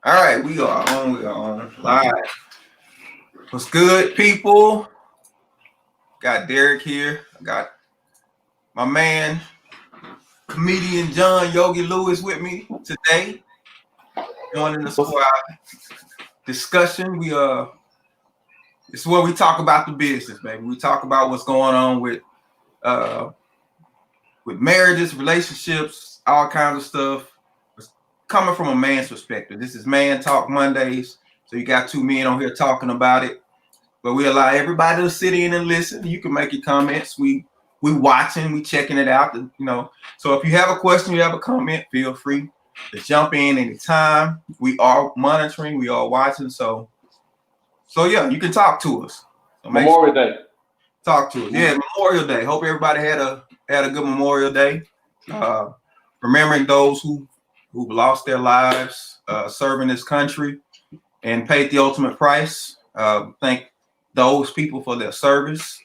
All right, we are on. We are on live. What's good, people? Got Derek here. I got my man, comedian John Yogi Lewis with me today. Joining us for our discussion. This is where we talk about the business, baby. We talk about what's going on uh with marriages, relationships, all kinds of stuff. It's coming from a man's perspective. This is Man Talk Mondays. So you got two men on here talking about it. But we allow everybody to sit in and listen. You can make your comments. We watching, we checking it out. So if you have a question, you have a comment, feel free to jump in anytime. We are monitoring, we are watching. So yeah, you can talk to us. So Memorial Day. Talk to us. Yeah, Memorial Day. Hope everybody had a good Memorial Day. Remembering those who've lost their lives serving this country and paid the ultimate price. Thank those people for their service,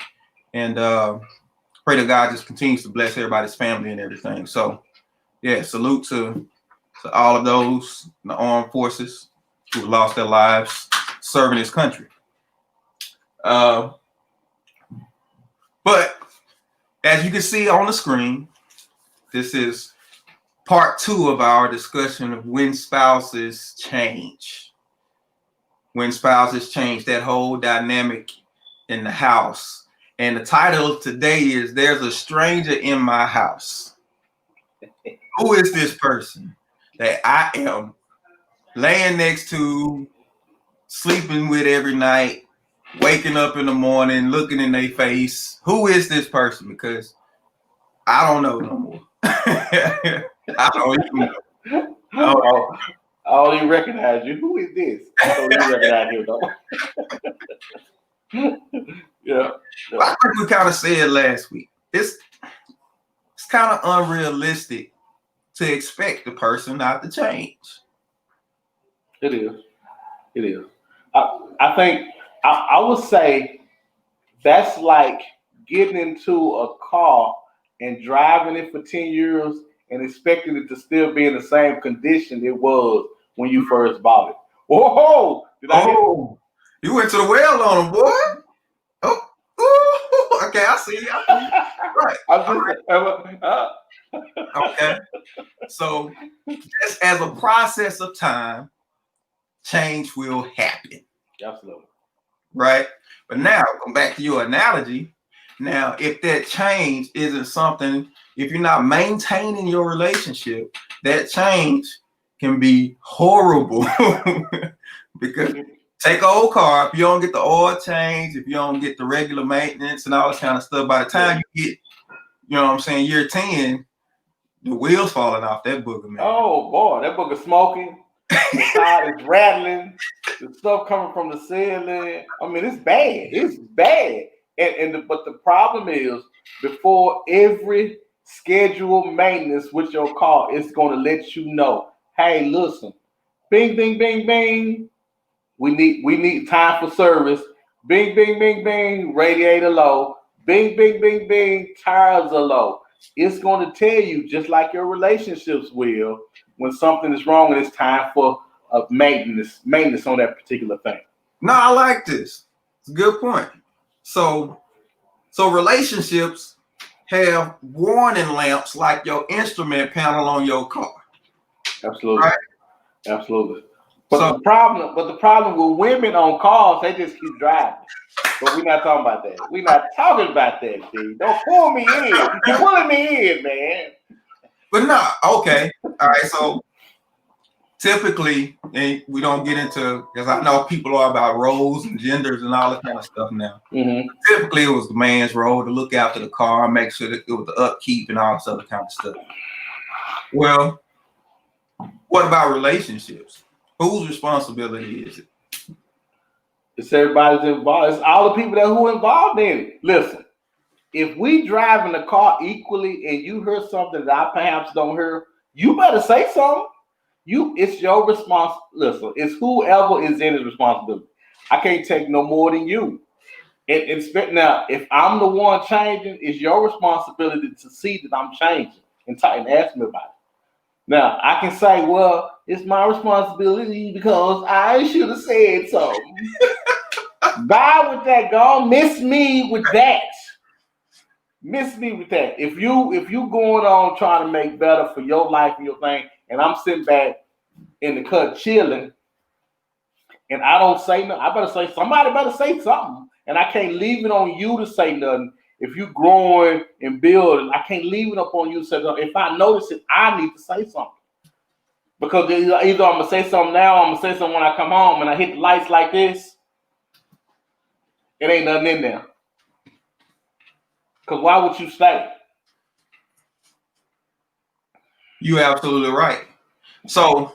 and pray that God just continues to bless everybody's family and everything. So yeah, salute to all of those in the armed forces who lost their lives serving this country. But as you can see on the screen, this is part 2 of our discussion of when spouses change. When spouses change, that whole dynamic in the house. And the title of today is There's a Stranger in My House. Who is this person that I am laying next to, sleeping with every night, waking up in the morning, looking in their face? Who is this person? Because I don't know no more. I don't even know. I don't even recognize you. Who is this? I don't even recognize you though. Yeah. I think we kind of said last week. It's kind of unrealistic to expect the person not to change. It is. It is. I think I would say that's like getting into a car and driving it for 10 years and expecting it to still be in the same condition it was when you first bought it. Whoa! You went to the well on them, boy. Oh, okay, I see you. Right. Okay. So, just as a process of time, change will happen. Absolutely. Right. But now, come back to your analogy. Now, if that change isn't something, if you're not maintaining your relationship, that change can be horrible. Because take an old car, if you don't get the oil change, if you don't get the regular maintenance and all this kind of stuff, by the time you get, you know what I'm saying, year 10, the wheels falling off that booger, man. Oh boy, that booger smoking. The side is rattling. The stuff coming from the ceiling. I mean, it's bad. It's bad. But the problem is, before every scheduled maintenance with your car, it's going to let you know, hey, listen, bing, bing, bing, bing. We need time for service. Bing, bing, bing, bing. Radiator low. Bing, bing, bing, bing. Tires are low. It's going to tell you, just like your relationships will, when something is wrong and it's time for maintenance on that particular thing. No, I like this. It's a good point. So relationships have warning lamps like your instrument panel on your car. Absolutely. Right? Absolutely. But the problem with women on cars, they just keep driving. But we're not talking about that. We're not talking about that, D. Don't pull me in. You're pulling me in, man. But no, okay. All right, so typically, and we don't get into, because I know people are about roles and genders and all that kind of stuff now. Mm-hmm. Typically, it was the man's role to look after the car, make sure that it was the upkeep and all this other kind of stuff. Well, what about relationships? Whose responsibility is it? It's everybody's involved. It's all the people who are involved in it. Listen, if we drive in the car equally and you hear something that I perhaps don't hear, you better say something. It's your response. Listen, it's whoever is in his responsibility. I can't take no more than you. Now, if I'm the one changing, it's your responsibility to see that I'm changing and ask me about it. Now I can say, well, it's my responsibility because I should have said something. Bye with that, girl. Miss me with that. Miss me with that. If you going on trying to make better for your life and your thing, and I'm sitting back in the cut chilling, and I don't say nothing, I better say somebody better say something, and I can't leave it on you to say nothing. If you growing and building, I can't leave it up on you to say something. If I notice it, I need to say something. Because either I'm gonna say something now, or I'm gonna say something when I come home and I hit the lights like this. It ain't nothing in there. Because why would you stay? You absolutely right. So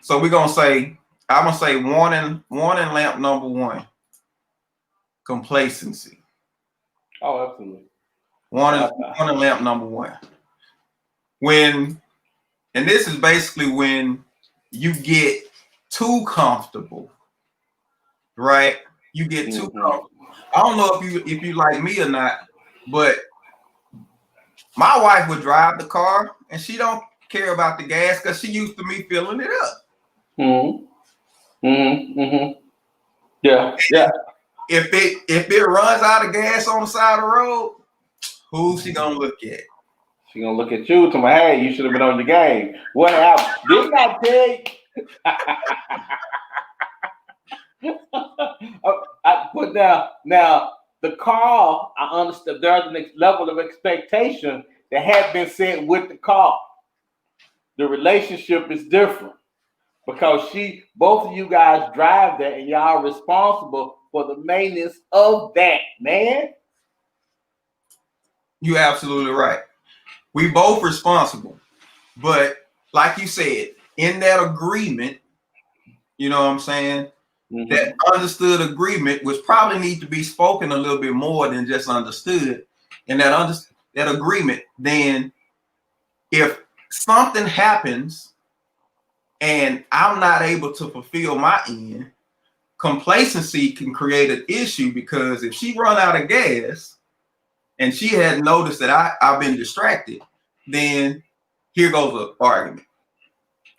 we're gonna say, I'm gonna say warning lamp number one: complacency. Oh, absolutely. Warning lamp number one. When, and this is basically when you get too comfortable, right? You get too comfortable. I don't know if you like me or not, but my wife would drive the car and she don't care about the gas because she used to me filling it up. Yeah. If it runs out of gas on the side of the road, who's she gonna look at? She gonna look at you to my, hey, you should have been on the game. What happened? Didn't I tell you? But now the car, I understand there's a level of expectation that had been set with the car. The relationship is different because both of you guys drive that and y'all are responsible for the maintenance of that, man. You're absolutely right. We both responsible. But like you said, in that agreement, you know what I'm saying? Mm-hmm. That understood agreement, which probably need to be spoken a little bit more than just understood. And that agreement, then if something happens and I'm not able to fulfill my end, complacency can create an issue, because if she run out of gas and she had noticed that I've been distracted, then here goes an argument.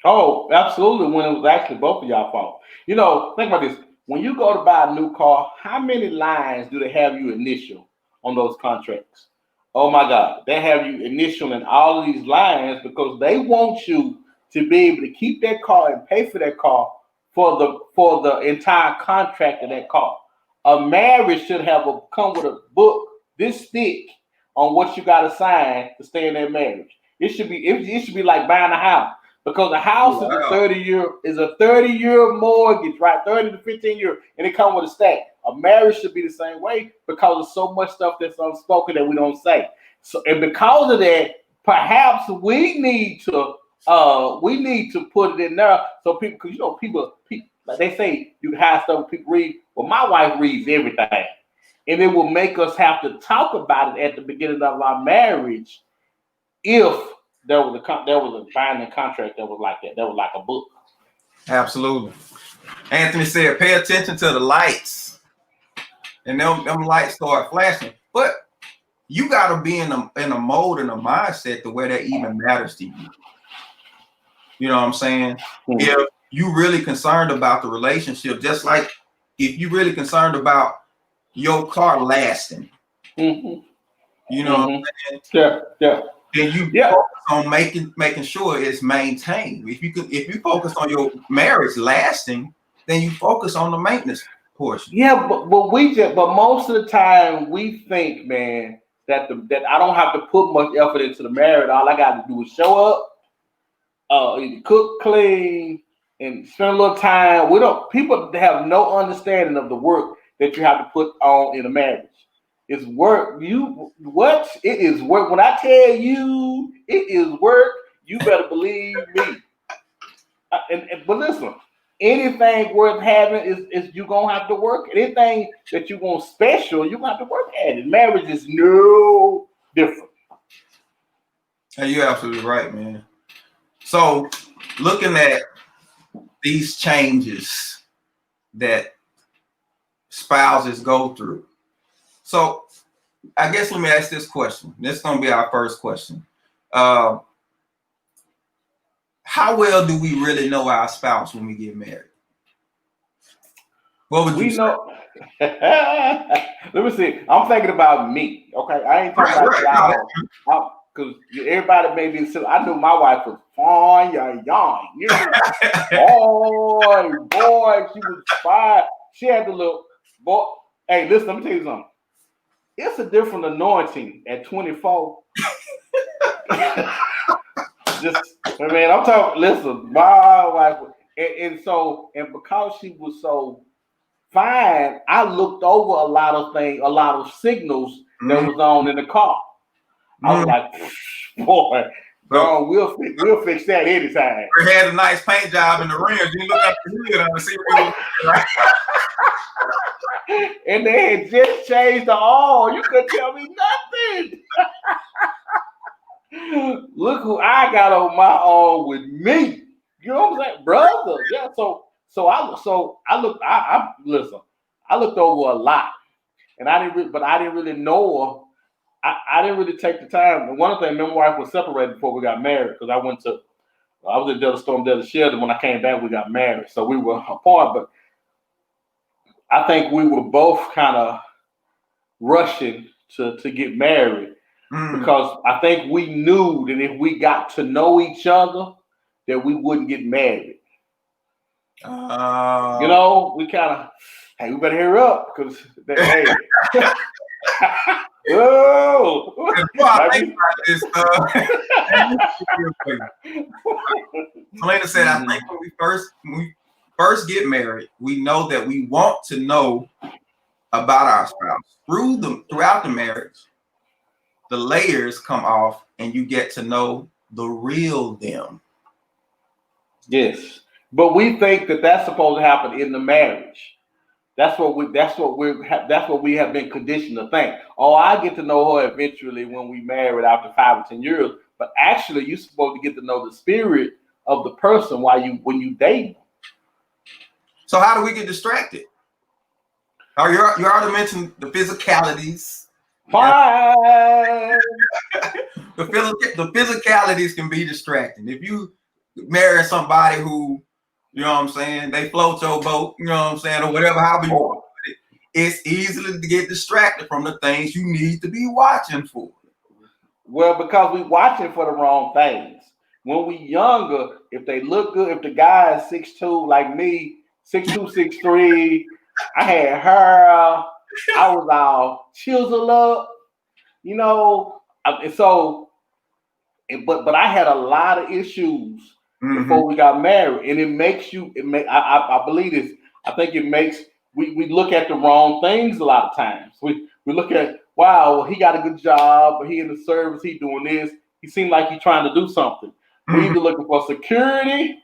Oh, absolutely. When it was actually both of y'all fault. You know, think about this. When you go to buy a new car, how many lines do they have you initial on those contracts? Oh my God, they have you initial in all of these lines because they want you to be able to keep that car and pay for that car for the entire contract of that car. A marriage should have come with a book this thick on what you got to sign to stay in that marriage. It should be like buying a house. Because a house is a 30-year mortgage, right? 30 to 15 years, and it comes with a stack. A marriage should be the same way because of so much stuff that's unspoken that we don't say. So, and because of that, perhaps we need to put it in there so people, because you know people like they say you can hide stuff people read. Well, my wife reads everything, and it will make us have to talk about it at the beginning of our marriage if there was a binding contract that was like that. That was like a book. Absolutely. Anthony said, pay attention to the lights. And them lights start flashing. But you got to be in a mode and a mindset to where that even matters to you. You know what I'm saying? Mm-hmm. If you really concerned about the relationship, just like if you really concerned about your car lasting. Mm-hmm. You know what I'm saying? Yeah. Then you focus on making sure it's maintained. If you focus on your marriage lasting, then you focus on the maintenance portion. Yeah, but most of the time we think, man, that I don't have to put much effort into the marriage. All I got to do is show up, cook, clean, and spend a little time. People have no understanding of the work that you have to put on in a marriage. It's work. It is work. When I tell you it is work, you better believe me. But listen, anything worth having is you gonna have to work. Anything that you want special, you gonna have to work at it. Marriage is no different. Hey, you're absolutely right, man. So, looking at these changes that spouses go through. So I guess let me ask this question. This is going to be our first question. how well do we really know our spouse when we get married? What would you say? know. Let me see. I'm thinking about me. Okay, I ain't talking Right, about right. y'all. Because everybody may be. I knew my wife was fine, young. You know, boy, she was fine. She had the little boy. Hey, listen, let me tell you something. It's a different anointing at 24. Just, man, I'm talking. Listen, my wife, and because she was so fine, I looked over a lot of things, a lot of signals that was on in the car. I was like, boy, So, we'll fix that anytime. we had a nice paint job in the rims. You look up the hood and see what it was, right? And they had just changed the oil. You couldn't tell me nothing. Look who I got on my own with me. You know what I'm saying, brother? Yeah. So I looked. I listen. I looked over a lot, and I didn't really know her. I didn't really take the time. And one of the things, my wife was separated before we got married because I was in Delta Storm, Delta Shelter. When I came back, we got married, so we were apart. But I think we were both kind of rushing to get married because I think we knew that if we got to know each other, that we wouldn't get married. You know, we kind of, hey, we better hurry up because, hey. Oh, I think about this Selena said, I think when we first get married, we know that we want to know about our spouse. Throughout the marriage, the layers come off and you get to know the real them. Yes. But we think that that's supposed to happen in the marriage. That's what we have been conditioned to think. Oh, I get to know her eventually when we married after 5 or 10 years. But actually, you're supposed to get to know the spirit of the person when you date them. So how do we get distracted? Oh, you already mentioned the physicalities. Fine. The physicalities can be distracting. If you marry somebody who, you know what I'm saying, they float your boat, you know what I'm saying, or whatever, however you want it, it's easy to get distracted from the things you need to be watching for. Well, because we watching for the wrong things. When we younger, if they look good, if the guy is 6'2" like me, 6'2", 6'3", I had hair, I was all chiseled up, you know. But I had a lot of issues before we got married, and I believe this. I think it makes we look at the wrong things a lot of times. We look at, wow, he got a good job, but he in the service, he doing this. He seemed like he's trying to do something. We either looking for security,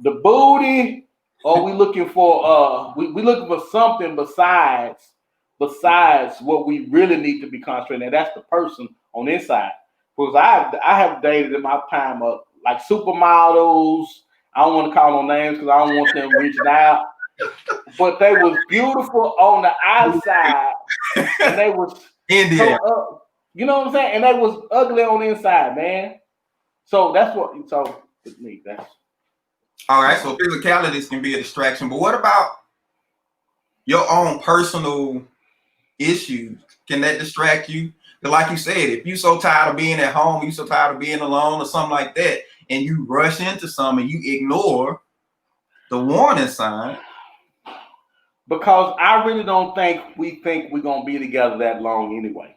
the booty, or we looking for we looking for something besides what we really need to be concentrating. And that's the person on the inside. Because I have dated in my time like supermodels. I don't want to call no names because I don't want them reaching out. But they was beautiful on the outside, and they was India. You know what I'm saying? And they was ugly on the inside, man. So that's what. So with me, that's all right. So physicalities can be a distraction, but what about your own personal issues? Can that distract you? Like you said, if you're so tired of being at home, you're so tired of being alone or something like that, and you rush into something and you ignore the warning sign. Because I really don't think we're going to be together that long anyway.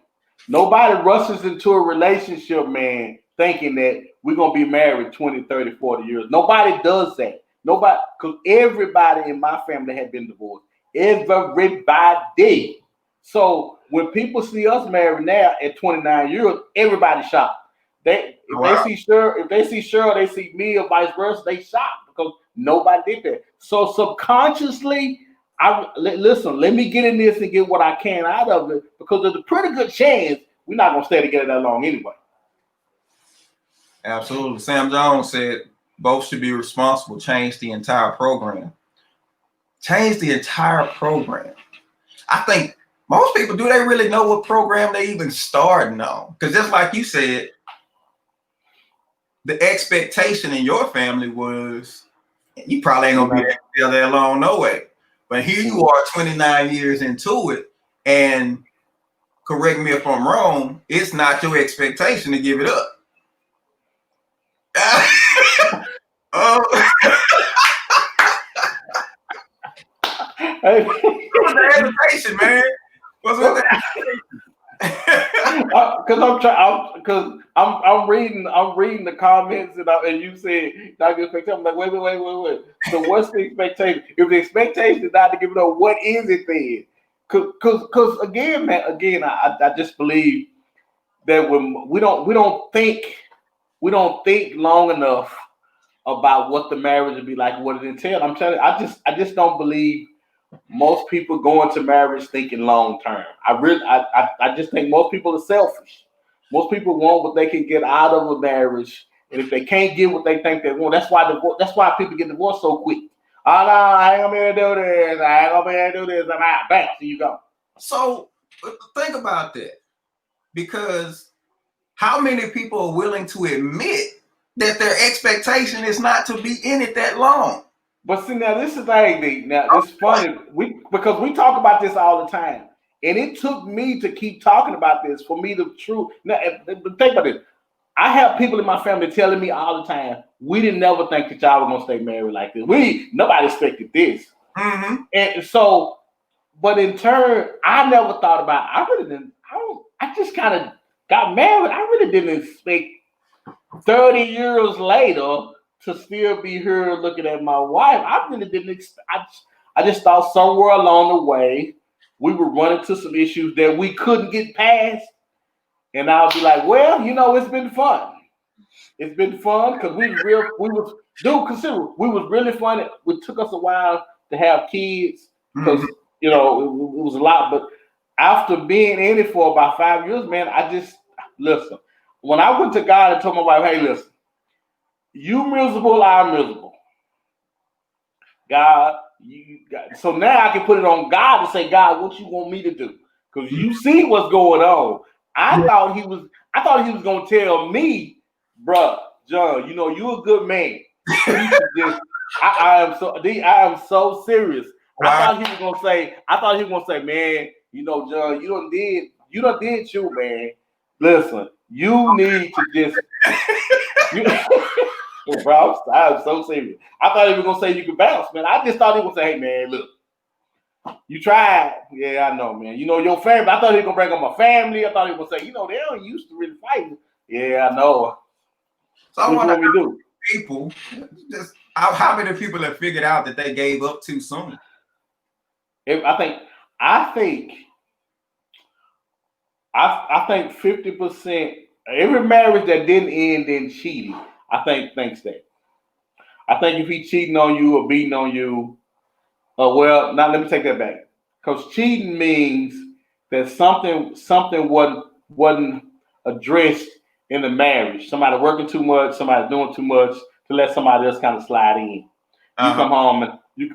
Nobody rushes into a relationship, man, thinking that we're going to be married 20, 30, 40 years. Nobody does that. Nobody, because everybody in my family had been divorced. Everybody. So when people see us married now at 29 years, everybody shocked. If they see Cheryl, they see me or vice versa, they shocked because nobody did that. So subconsciously, listen, let me get in this and get what I can out of it because there's a pretty good chance we're not going to stay together that long anyway. Absolutely. Sam Jones said both should be responsible. Change the entire program. Change the entire program. I think most people, do they really know what program they even starting on? Because just like you said, the expectation in your family was you probably ain't gonna be there that long, no way. But here you are 29 years into it, and correct me if I'm wrong, it's not your expectation to give it up. Oh. What's the hesitation, man? What's with that? Because I'm reading the comments and you said not good expectation. I'm like, wait. So what's the expectation? If the expectation is not to give it up, what is it then? Because again, man, I just believe that when we don't think long enough about what the marriage would be like, what it entails. I'm telling you, I just don't believe most people go into marriage thinking long term. I just think most people are selfish. Most people want what they can get out of a marriage, and if they can't get what they think they want, that's why people get divorced so quick. Oh no, I ain't gonna be able to do this. I ain't gonna be able to do this. I'm out. Bam, there you go. So think about that, because how many people are willing to admit that their expectation is not to be in it that long? But see, now this is thing. Now it's funny because we talk about this all the time, and it took me to keep talking about this for me to true. Now, think about this. I have people in my family telling me all the time, we didn't never think that y'all were gonna stay married like this. Nobody expected this. Mm-hmm. And so, but in turn, I never thought about. I just kind of got married. I really didn't expect 30 years later to still be here looking at my wife. I really didn't expect. I just thought somewhere along the way we would run into some issues that we couldn't get past, and I'll be like, well, it's been fun. It's been fun because we was really fun. It took us a while to have kids because it was a lot. But after being in it for about 5 years, man, I just listen. When I went to God and told my wife, hey, listen, you miserable, I'm miserable. God, so now I can put it on God and say, God, what you want me to do? Because you see what's going on. I thought he was gonna tell me, bruh, John, you're a good man. I am so serious. Wow. I thought he was gonna say, man, John, you done did you, man. Listen, you need to just bro, I'm so serious. I thought he was gonna say you could bounce, man. I just thought he was gonna say, hey man, look, you tried. Yeah, I know, man. Your family. I thought he was gonna bring up my family. I thought he was gonna say, they don't used to really fight. Yeah, I know. So I want to do people. Just how many people have figured out that they gave up too soon? I think 50%. Every marriage that didn't end in cheating, I think thinks that. I think if he cheating on you or beating on you, well, now let me take that back. Because cheating means that something wasn't addressed in the marriage. Somebody working too much, somebody doing too much to let somebody else kind of slide in. You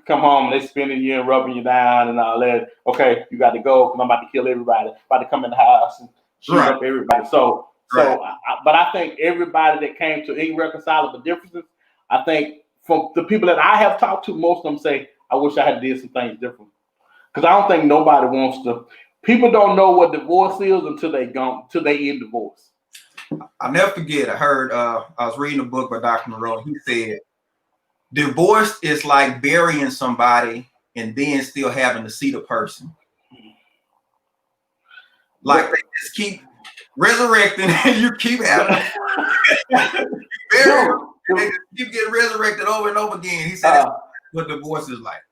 come home and they spinning you and rubbing you down and all that. Okay, you got to go because I'm about to kill everybody. About to come in the house and shoot up everybody. But I think everybody that came to irreconcilable differences, I think from the people that I have talked to, most of them say, I wish I had did some things different. Because I don't think nobody wants to. People don't know what divorce is until they end divorce. I'll never forget. I heard. I was reading a book by Dr. Monroe. He said, "Divorce is like burying somebody and then still having to see the person. Like they just keep resurrecting, and you keep having they keep getting resurrected over and over again." He said, "That's what divorce is like."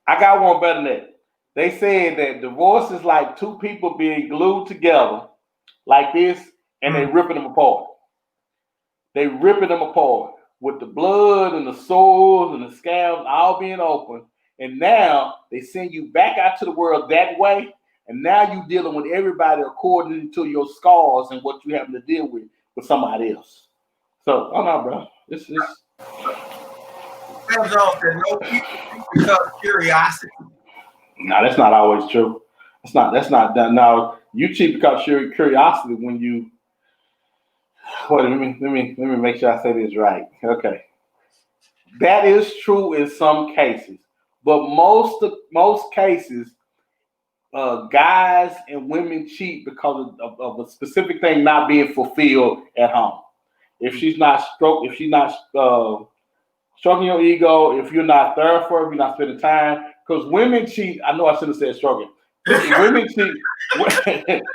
I got one better than that. They said that divorce is like two people being glued together like this, and they ripping them apart. They ripping them apart with the blood and the sores and the scabs all being open. And now they send you back out to the world that way. And now you dealing with everybody according to your scars and what you having to deal with somebody else. So, oh no, bro. This is. Sam Jones said no people because of curiosity. No, that's not always true. That's not that. No, you cheat because of curiosity when you Wait, let me make sure I say this right. Okay. That is true in some cases, but most cases, guys and women cheat because of a specific thing not being fulfilled at home. If she's not stroking your ego, if you're not there for her, if you're not spending time, because women cheat. I know I should have said stroking. Women cheat.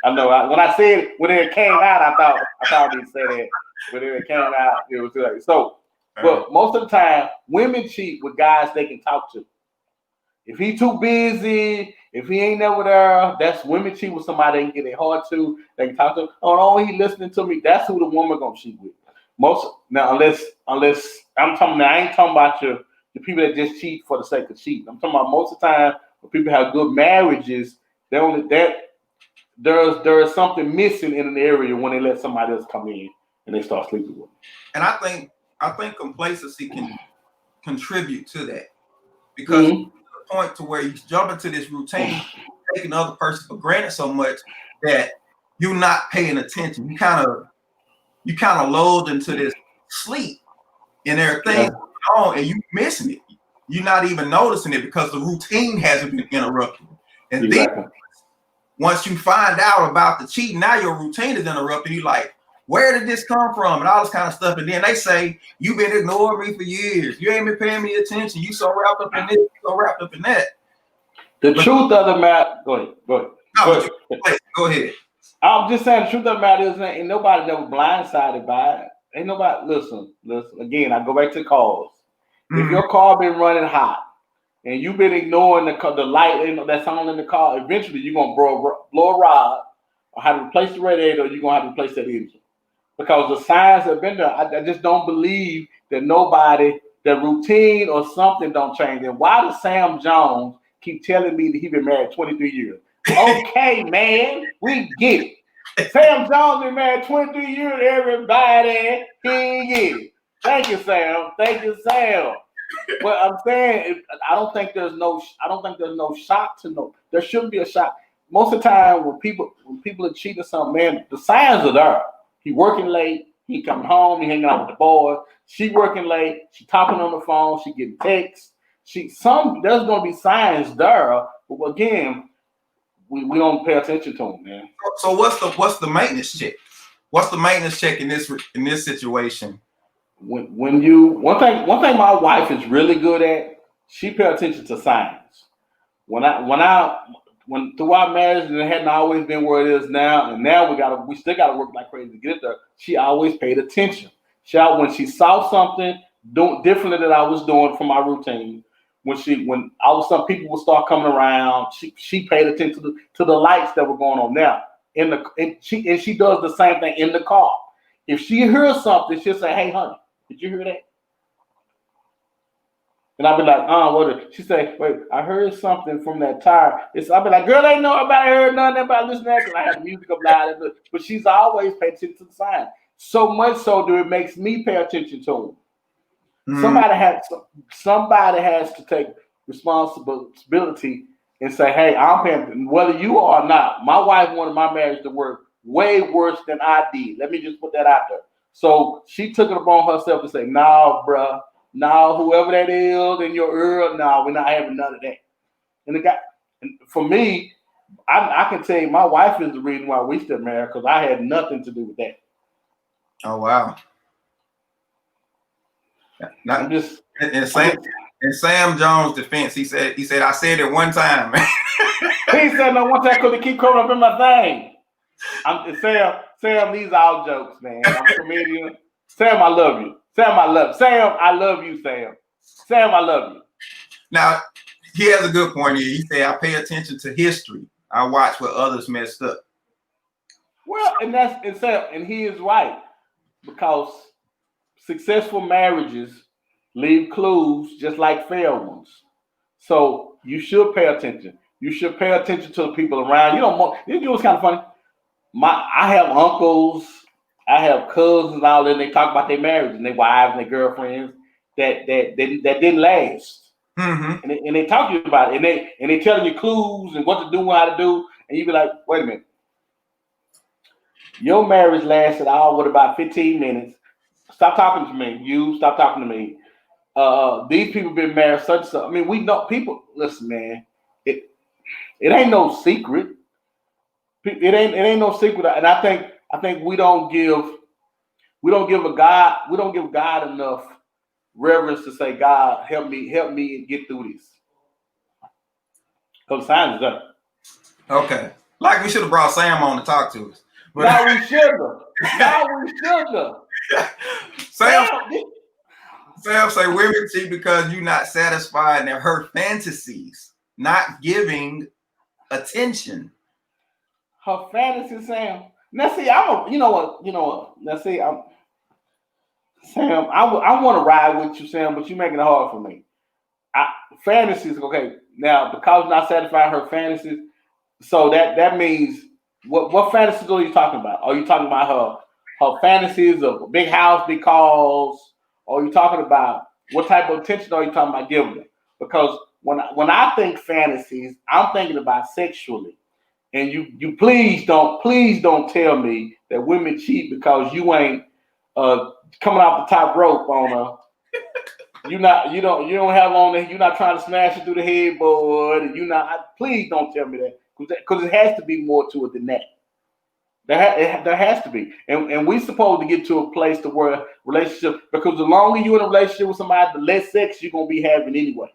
I know. When I said when it came out, I thought I didn't say that. When it came out, it was like so. But most of the time, women cheat with guys they can talk to. If he too busy, if he ain't never there, that's women cheat with somebody they can get their heart to. They can talk to. Oh, no, he listening to me. That's who the woman gonna cheat with. Most now, unless I'm talking. Now, I ain't talking about the people that just cheat for the sake of cheating. I'm talking about most of the time when people have good marriages, they only that there is something missing in an area when they let somebody else come in and they start sleeping with them. And I think complacency can contribute to that because to the point to where you jump into this routine, taking the other person for granted so much that you're not paying attention. You kind of lulled into this sleep and everything on, and you missing it. You're not even noticing it because the routine hasn't been interrupted. And then once you find out about the cheating, now your routine is interrupted. You're like, where did this come from? And all this kind of stuff. And then they say, you've been ignoring me for years. You ain't been paying me attention. You so wrapped up in this, you so wrapped up in that. The truth of the matter, go ahead. No, go ahead. I'm just saying the truth of the matter is ain't nobody never blindsided by it. Ain't nobody listen. Again, I go back to cars. If your car been running hot and you've been ignoring the light that's on in the car, eventually you're gonna blow a rod or have to replace the radiator, or you're gonna have to replace that engine. Because the signs have been there. I just don't believe that the routine or something don't change. And why does Sam Jones keep telling me that he been married 23 years? Okay, man, we get it. Sam Jones been married 23 years, everybody, he get it. Thank you, Sam. But I'm saying, I don't think there's no shock to know. There shouldn't be a shock. Most of the time, when people are cheating something, man, the signs are there. He working late. He coming home. He hanging out with the boys. She working late. She talking on the phone. She getting texts. There's gonna be signs there. But again, we don't pay attention to them, man. So what's the maintenance check? What's the maintenance check in this situation? One thing my wife is really good at, she pay attention to signs. When throughout marriage, and it hadn't always been where it is now, and now we still gotta work like crazy to get it there. She always paid attention. When she saw something differently that I was doing for my routine, when all of a sudden people would start coming around, she paid attention to the lights that were going on. Now she does the same thing in the car. If she hears something, she'll say, "Hey, honey, did you hear that?" And I'll be like, what? She say, "Wait, I heard something from that tire." I'll be like, "Girl, ain't nobody heard nothing about listening to that," because I have music up loud. But she's always paid attention to the sign. So much so that it makes me pay attention to them. Somebody has to take responsibility and say, "Hey, I'm paying." Whether you are or not, my wife wanted my marriage to work way worse than I did. Let me just put that out there. So she took it upon herself to say, "No, bruh. No, whoever that is in your ear, no, we're not having none of that." And for me, I can tell you, my wife is the reason why we still married, because I had nothing to do with that. Oh wow! In Sam Jones' defense, he said, "I said it one time." He said no one time because they keep coming up in my thing. Sam, these are all jokes, man. I'm a comedian. Sam, I love you. Sam, I love you, Sam. Sam, I love you. Now, he has a good point here. He said, "I pay attention to history. I watch what others messed up." Well, and he is right, because successful marriages leave clues just like failed ones. So you should pay attention. You should pay attention to the people around. You know what's kind of funny? I have uncles, I have cousins and all that, and they talk about their marriage and their wives and their girlfriends that didn't last. Mm-hmm. And they talk to you about it, and they telling you clues and what to do and how to do, and you be like, wait a minute. Your marriage lasted all what about 15 minutes. Stop talking to me. You stop talking to me. These people been married such. I mean, we know people. Listen, man. It ain't no secret. It ain't no secret. And I think we don't give God enough reverence to say, God, help me get through this. Because signs is up. Okay. Like we should have brought Sam on to talk to us. But Now we should have. Sam say women cheat because you're not satisfied in her fantasies, not giving attention. Her fantasy, Sam. Now see, you know what? Now see, Sam, I want to ride with you, Sam, but you're making it hard for me. Fantasies, okay. Now, because not satisfying her fantasies, so that means what fantasies are you talking about? Are you talking about her fantasies of a big house, big cars? Or are you talking about what type of attention are you talking about giving them? Because when I think fantasies, I'm thinking about sexually. And you please don't tell me that women cheat because you ain't coming off the top rope on her. You don't have on there. You're not trying to smash it through the headboard, and please don't tell me that because it has to be more to it than that. There has to be, and we supposed to get to a place to where relationship, because the longer you're in a relationship with somebody, the less sex you're gonna be having anyway.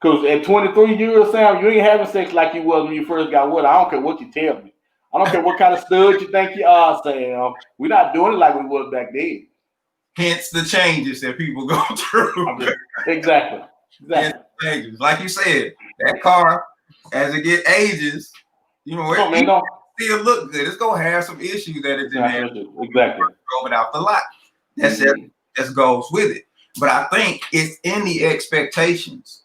Because at 23 years, Sam, you ain't having sex like you was when you first got with her. I don't care what you tell me. I don't care what kind of stud you think you are, Sam. We're not doing it like we was back then. Hence the changes that people go through. Exactly. Changes. Like you said, that car, as it get ages, it still look good. It's gonna have some issues that it didn't have. Exactly. Drove it out the lot. That goes with it. But I think it's in the expectations.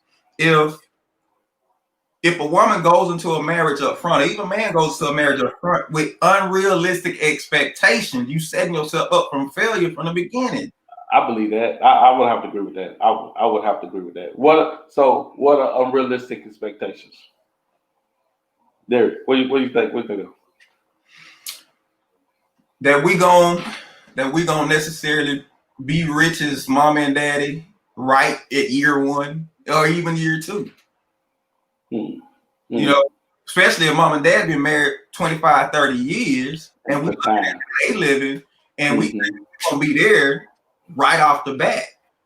If a woman goes into a marriage up front, or even a man goes to a marriage up front with unrealistic expectations, you setting yourself up from failure from the beginning. I believe that. I would have to agree with that. I would have to agree with that. What are unrealistic expectations? Derek, what do you think? What do you think? That we gonna necessarily be rich as mom and daddy right at year one or even year two. Especially if mom and dad been married 25, 30 years and they living and we gonna be there right off the bat.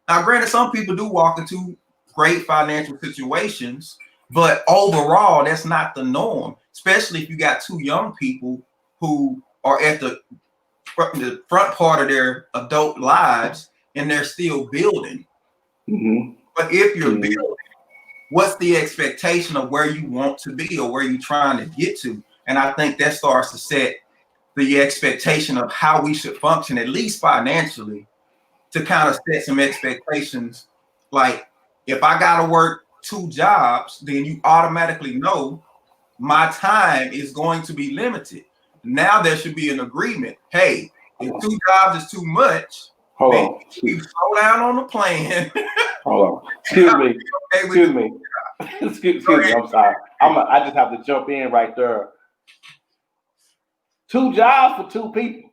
Now, granted, some people do walk into great financial situations, but overall, that's not the norm, especially if you got two young people who are at the front part of their adult lives and they're still building. But if you're building, what's the expectation of where you want to be or where you're trying to get to? And I think that starts to set the expectation of how we should function, at least financially, to kind of set some expectations. Like, if I got to work 2 jobs, then you automatically know my time is going to be limited. Now there should be an agreement. Hey, if 2 jobs is too much, you slow down on the plan. Hold on. Excuse me. Excuse me. I'm sorry. I just have to jump in right there. 2 jobs for 2 people.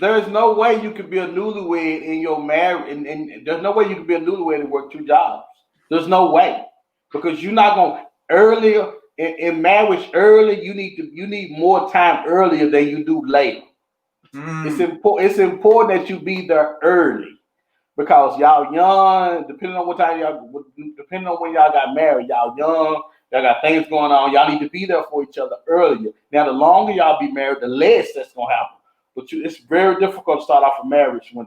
There's no way you could be a newlywed in your marriage, and there's no way you could be a newlywed and work 2 jobs. There's no way, because you're not gonna earlier in marriage. Early, you need more time earlier than you do later. It's important that you be there early, because y'all young. Depending on when y'all got married, y'all young. Y'all got things going on. Y'all need to be there for each other earlier. Now, the longer y'all be married, the less that's gonna happen. But it's very difficult to start off a marriage when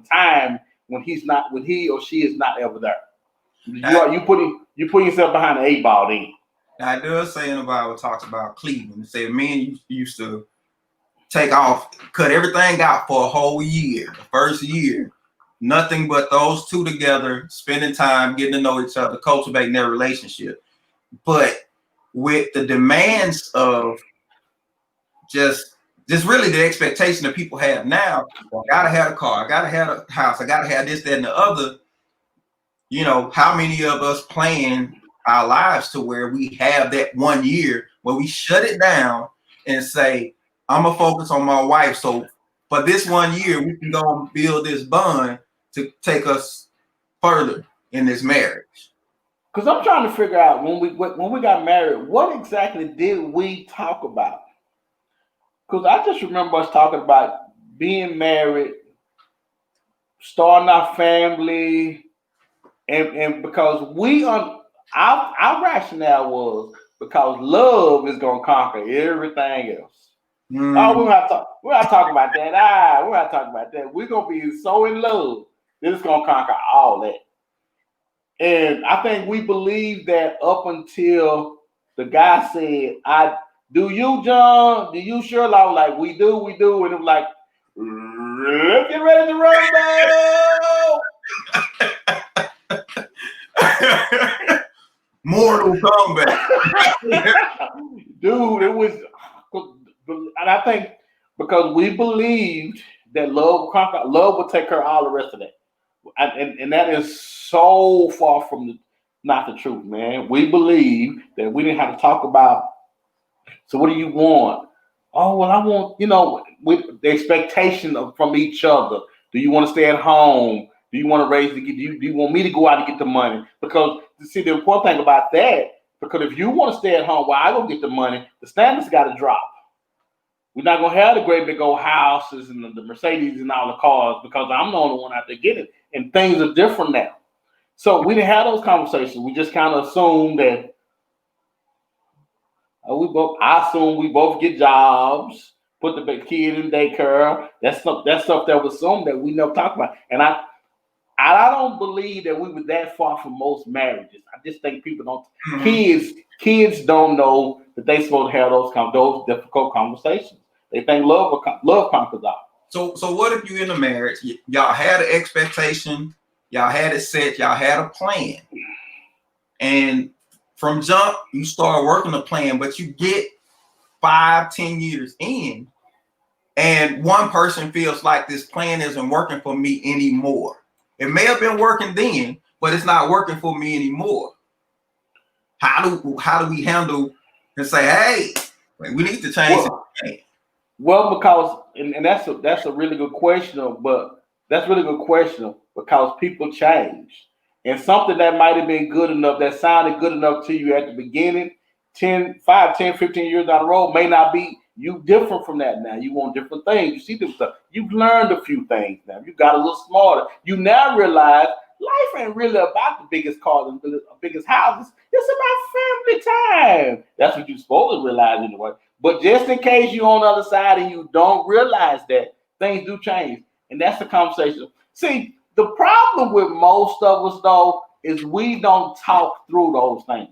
he or she is not ever there. You putting yourself behind the 8 ball then. Now, I do say in the Bible talks about Cleveland. It said men used to take off, cut everything out for a whole year, the first year. Nothing but those 2 together, spending time, getting to know each other, cultivating their relationship. But with the demands of just really the expectation that people have now, I gotta have a car, I gotta have a house, I gotta have this, that, and the other. How many of us plan our lives to where we have that 1 year where we shut it down and say, I'm gonna focus on my wife. So for this 1 year, we can go and build this bond to take us further in this marriage. Because I'm trying to figure out when we got married, what exactly did we talk about? Because I just remember us talking about being married, starting our family, and because our rationale was because love is gonna conquer everything else. Oh, we're not talking about that. We're not talking about that. We're gonna be so in love that it's gonna conquer all that. And I think we believed that up until the guy said, do you, John? Do you, Shirley? I was like, we do. And it was like, let's get ready to rumble. Mortal Kombat. Dude, it was, and I think because we believed that love would take care of all the rest of that. And that is so far from not the truth, man. We believe that we didn't have to talk about, so what do you want? Oh, well, I want, with the expectation from each other. Do you want to stay at home? Do you want to raise do you want me to go out and get the money? Because see, the important thing about that, because if you want to stay at home while I go get the money, the standards got to drop. We're not gonna have the great big old houses and the Mercedes and all the cars because I'm the only one out there getting it. And things are different now. So we didn't have those conversations. We just kind of assumed that I assume we both get jobs, put the kid in daycare. That's stuff that was assumed that we never talked about. And I don't believe that we were that far from most marriages. I just think people don't. Kids don't know that they're supposed to have those difficult conversations. They think love conquers all. So what if you're in a marriage? Y'all had an expectation, y'all had it set, y'all had a plan, and from jump you start working the plan, but you get 5-10 years in, and one person feels like this plan isn't working for me anymore. It may have been working then, but it's not working for me anymore. How do we handle and say, hey, we need to change it? Well, because and that's a really good question, because people change. And something that might have been good enough, that sounded good enough to you at the beginning, 10, 15 years down the road may not be. You different from that now. You want different things. You see different stuff. You've learned a few things now. You got a little smarter. You now realize life ain't really about the biggest cars and the biggest houses. It's about family time. That's what you're supposed to realize anyway. But just in case you're on the other side and you don't realize that, things do change. And that's the conversation. See, the problem with most of us, though, is we don't talk through those things.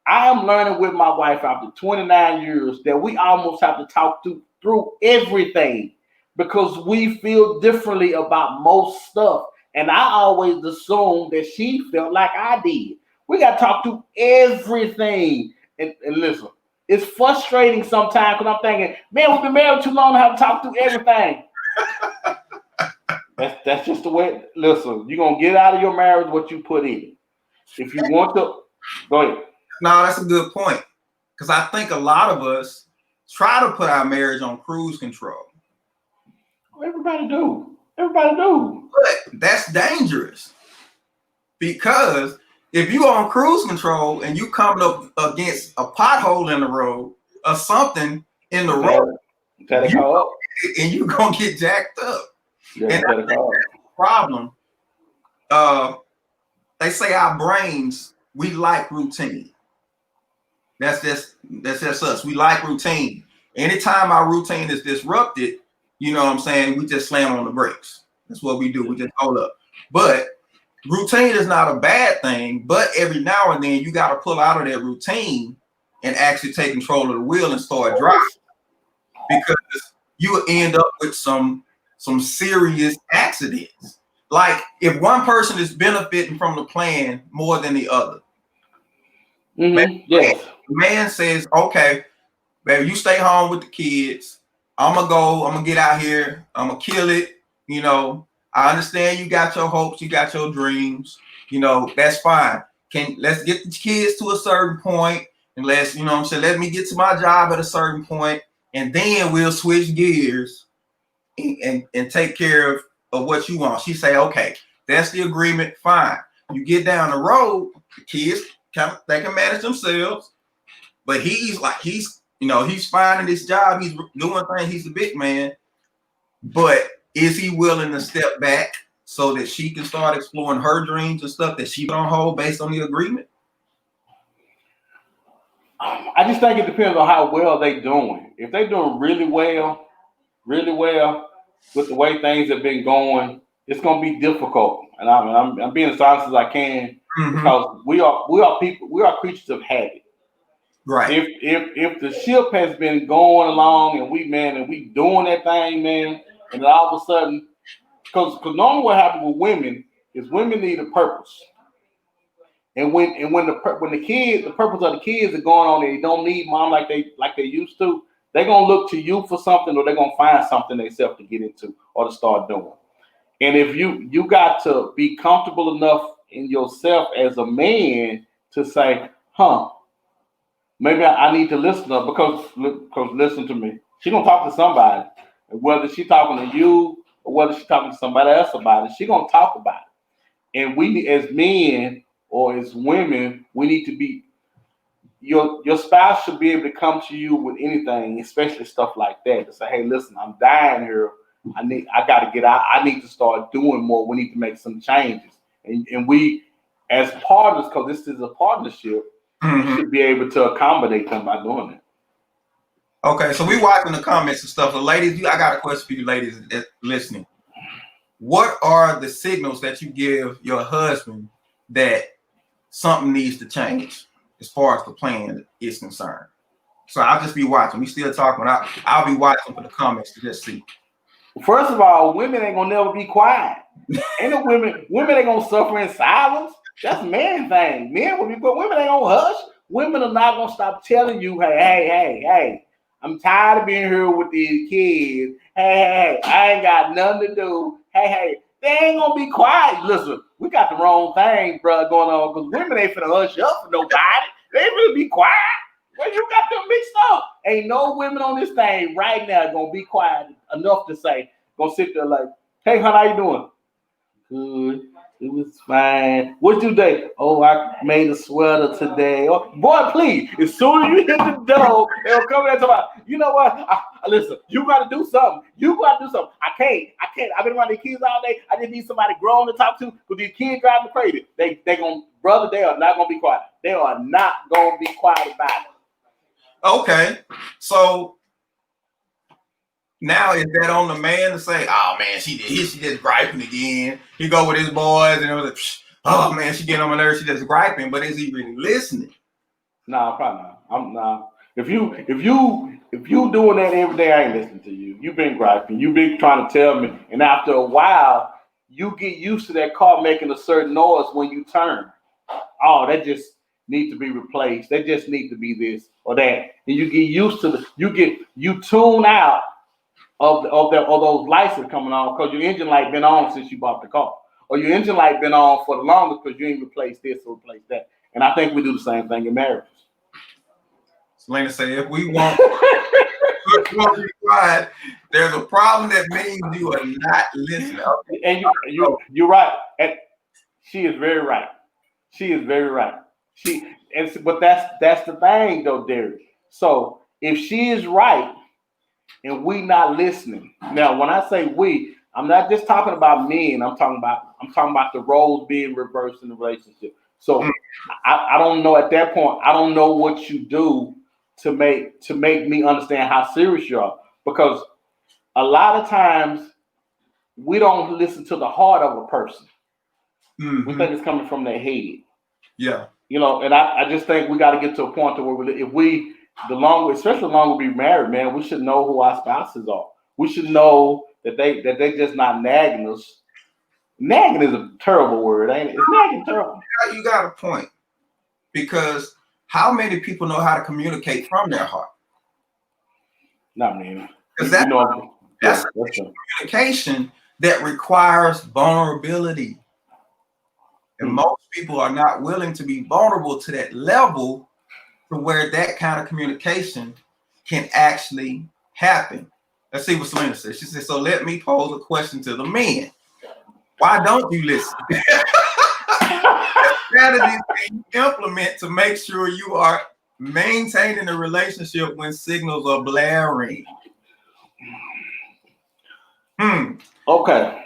I am learning with my wife after 29 years that we almost have to talk through everything because we feel differently about most stuff. And I always assumed that she felt like I did. We got to talk through everything. And listen, it's frustrating sometimes because I'm thinking, man, we've been married too long to have to talk through everything. That's just the way. Listen, you're going to get out of your marriage what you put in. If you want to, go ahead. No, that's a good point. Because I think a lot of us try to put our marriage on cruise control. Everybody do. But that's dangerous. Because if you're on cruise control and you coming up against a pothole in the road or something in the road, and you're going to get jacked up. And that's the problem. They say our brains, we like routine. That's just us. We like routine. Anytime our routine is disrupted, you know what I'm saying, we just slam on the brakes. That's what we do. We just hold up. But routine is not a bad thing, but every now and then you got to pull out of that routine and actually take control of the wheel and start driving, because you will end up with some serious accidents. Like if one person is benefiting from the plan more than the other. Man says, okay, baby, you stay home with the kids. I'm gonna get out here. I'm gonna kill it. You know, I understand you got your hopes, you got your dreams. You know, that's fine. Let's get the kids to a certain point, and let me get to my job at a certain point, and then we'll switch gears and take care of what you want. She say, okay, that's the agreement. Fine. You get down the road, the kids they can manage themselves, but he's fine in his job. He's doing things. He's a big man, but is he willing to step back so that she can start exploring her dreams and stuff that she put on hold based on the agreement? I just think it depends on how well they doing. If they're doing really well with the way things have been going, it's going to be difficult. And I'm being as honest as I can, because we are people, we are creatures of habit. Right. If the ship has been going along and we doing that thing, man, and then all of a sudden, because normally what happens with women is women need a purpose. And when the purpose of the kids are going on and they don't need mom like they used to, they're gonna look to you for something, or they're gonna find something themselves to get into or to start doing. And if you got to be comfortable enough in yourself as a man to say, maybe I need to listen to her, because listen to me. She's gonna talk to somebody, whether she's talking to you or whether she's talking to somebody else about it. She's gonna talk about it. And we, as men or as women, we need to be, your spouse should be able to come to you with anything, especially stuff like that, to say, hey, listen, I'm dying here. I got to get out. I need to start doing more. We need to make some changes. And we, as partners, because this is a partnership, we should be able to accommodate them by doing it. Okay, so we watching the comments and stuff. So ladies, I got a question for you ladies listening. What are the signals that you give your husband that something needs to change as far as the plan is concerned? So I'll just be watching. We still talking. I'll be watching for the comments to just see. First of all, women ain't gonna never be quiet. Ain't no women ain't gonna suffer in silence. That's a man thing. Men will be, but women ain't gonna hush. Women are not gonna stop telling you, hey, I'm tired of being here with these kids. Hey, I ain't got nothing to do. Hey, they ain't gonna be quiet. Listen, we got the wrong thing, bro, going on, because women ain't finna hush up for nobody. They ain't really be quiet. Well, you got them mixed up. Ain't no women on this thing right now gonna be quiet enough to say, gonna sit there like, hey, hon, how you doing? Good. It was fine. What you do? Oh, I made a sweater today. Oh, boy, please. As soon as you hit the door, they'll come in and talk about, you know what? Listen, you got to do something. I can't. I've been around the kids all day. I just need somebody grown to talk to, because these kids drive me crazy. They are not going to be quiet. They are not going to be quiet about it. Okay. So now is that on the man to say, oh man, she just griping again. He go with his boys and it was like, oh man, she getting on my nerves, she just griping, but is he really listening? Nah, probably not. If you doing that every day, I ain't listening to you. You've been griping, you've been trying to tell me, and after a while, you get used to that car making a certain noise when you turn. Oh, that just need to be replaced. They just need to be this or that. And you get used to you tune out of those lights that are coming on, because your engine light been on since you bought the car, or your engine light been on for the longest because you ain't replaced this or replaced that. And I think we do the same thing in marriages. Selena said, if we want to be quiet, there's a problem that means you are not listening. And you're right. And she is very right. But that's the thing though, Derek. So if she is right and we not listening. Now, when I say we, I'm not just talking about men. I'm talking about the roles being reversed in the relationship. So I don't know at that point. I don't know what you do to make me understand how serious you are, because a lot of times we don't listen to the heart of a person. Mm-hmm. We think it's coming from their head. Yeah. And I just think we got to get to a point to where especially the longer we be married, man, we should know who our spouses are. We should know that they just not nagging us. Nagging is a terrible word, ain't it? It's nagging terrible. You got a point, because how many people know how to communicate from their heart? Not many. Because that's communication that requires vulnerability. And most people are not willing to be vulnerable to that level, to where that kind of communication can actually happened. Let's see what Selena says. She said, so let me pose a question to the men. Why don't you listen? Strategies can you implement to make sure you are maintaining a relationship when signals are blaring? Okay.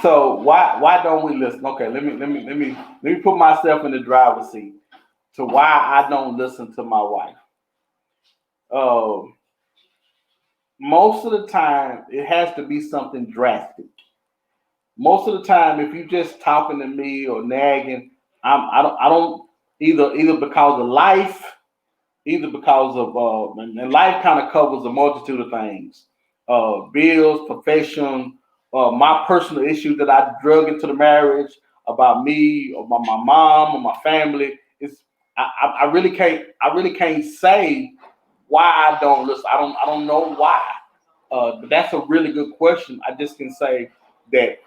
So why don't we listen? Okay, let me put myself in the driver's seat to why I don't listen to my wife. Most of the time, it has to be something drastic. Most of the time, if you just talking to me or nagging, I don't either because of life, either because of and life kind of covers a multitude of things, bills, profession, my personal issues that I drug into the marriage about me or my mom or my family. I really can't say why I don't listen. I don't know why. But that's a really good question. I just can say that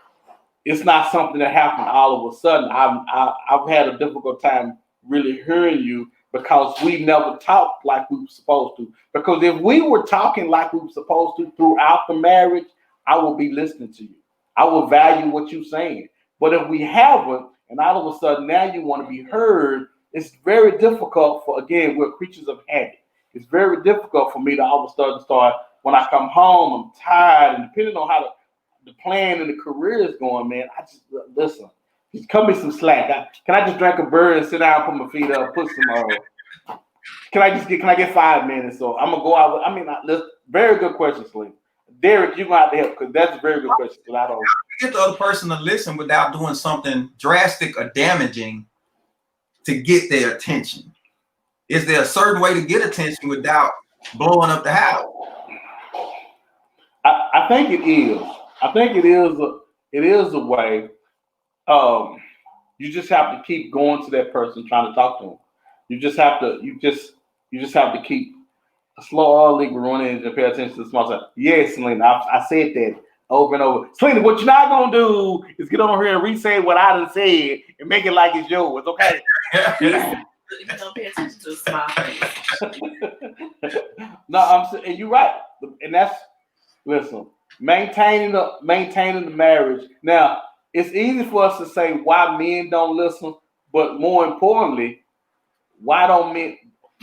it's not something that happened all of a sudden. I've had a difficult time really hearing you because we never talked like we were supposed to. Because if we were talking like we were supposed to throughout the marriage, I will be listening to you. I will value what you're saying. But if we haven't, and all of a sudden now you want to be heard, it's very difficult for, again, we're creatures of habit. It's very difficult for me to all of a sudden start, when I come home, I'm tired, and depending on how the plan and the career is going, man, I just listen. Just cut me some slack. Can I just drink a beer and sit down, put my feet up, put some? Can I get 5 minutes? So I'm gonna go out. Very good question, Slim. Derek, you're gonna have to help because that's a very good question. Because I don't get the other person to listen without doing something drastic or damaging to get their attention. Is there a certain way to get attention without blowing up the house? I think it is. I think it is a way. You just have to keep going to that person, trying to talk to them. You just have to keep a slow all legal running and pay attention to the small stuff. Yes, Selena, I said that over and over. Selena, what you're not gonna do is get on here and re-say what I done said and make it like it's yours, okay? You don't pay attention to the small things. No, and you're right. And that's, listen, maintaining the marriage. Now, it's easy for us to say why men don't listen, but more importantly, why don't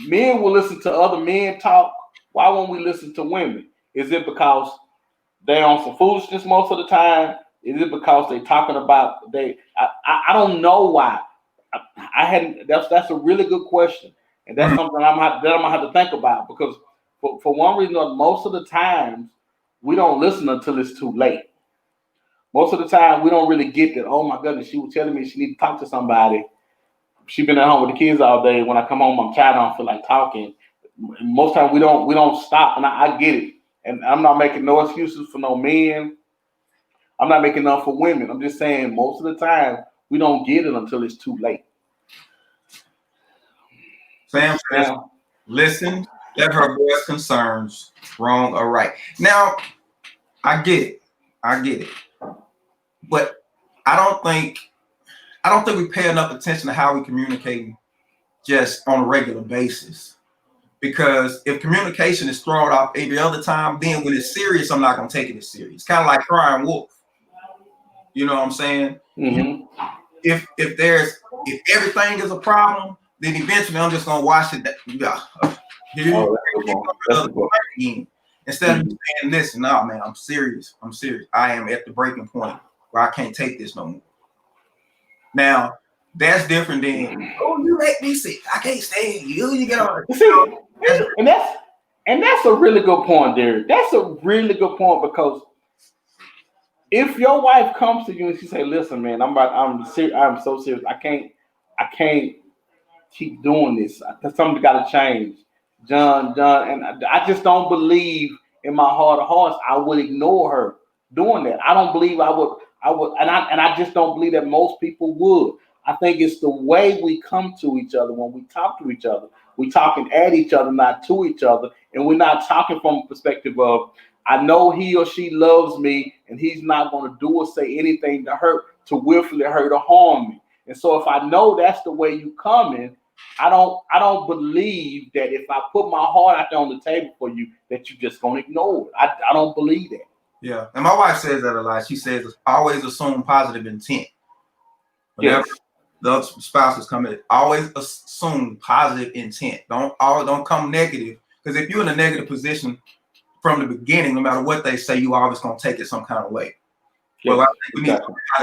men will listen to other men talk? Why won't we listen to women? Is it because they're on some foolishness most of the time? Is it because they're talking about I don't know why. That's a really good question, and that's something I'm gonna have to think about, because for one reason or another, most of the times we don't listen until it's too late. Most of the time we don't really get that. Oh my goodness, she was telling me she need to talk to somebody. She's been at home with the kids all day. When I come home, I'm tired. I don't feel like talking. Most times we don't stop, and I get it. And I'm not making no excuses for no men. I'm not making none for women. I'm just saying most of the time we don't get it until it's too late. Sam says, listen, let her voice concerns, wrong or right. Now, I get it. But I don't think we pay enough attention to how we communicate just on a regular basis. Because if communication is thrown off every other time, then when it's serious, I'm not going to take it as serious. Kind of like crying wolf. You know what I'm saying? Mm-hmm. If everything is a problem, then eventually I'm just going to watch it. Instead of saying, listen, no, man, I'm serious. I am at the breaking point where I can't take this no more. Now, that's different than, oh, you make me sick. I can't stand you. You get on. And that's a really good point, Derek. That's a really good point, because if your wife comes to you and she say, "Listen, man, I'm so serious. I can't keep doing this. Something got to change, John." And I just don't believe in my heart of hearts I would ignore her doing that. I don't believe I would, and I just don't believe that most people would. I think it's the way we come to each other when we talk to each other. We talking at each other, not to each other, and we're not talking from a perspective of, I know he or she loves me, and he's not going to do or say anything to willfully hurt or harm me. And so if I know that's the way you coming, I don't believe that if I put my heart out there on the table for you, that you're just gonna ignore it. I don't believe that. Yeah, and my wife says that a lot. She says always assume positive intent. Whenever Yes. the other spouse is coming, always assume positive intent. Don't come negative. Because if you're in a negative position from the beginning, no matter what they say, you always gonna take it some kind of way. Yes, Well, I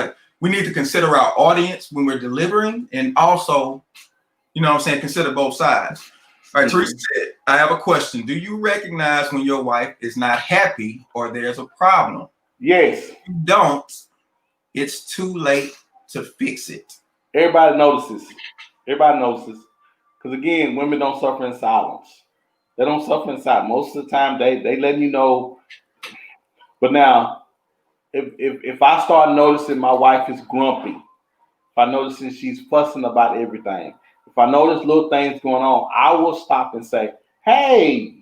think we need to consider our audience when we're delivering, and also, you know what I'm saying, consider both sides. All right, Teresa said, I have a question. Do you recognize when your wife is not happy or there's a problem? Yes. If you don't, it's too late to fix it. Everybody notices. Everybody notices. Because again, women don't suffer in silence. They don't suffer in silence. Most of the time, they letting you know. But now, if I start noticing my wife is grumpy, if I notice she's fussing about everything, if I notice little things going on, I will stop and say, "Hey,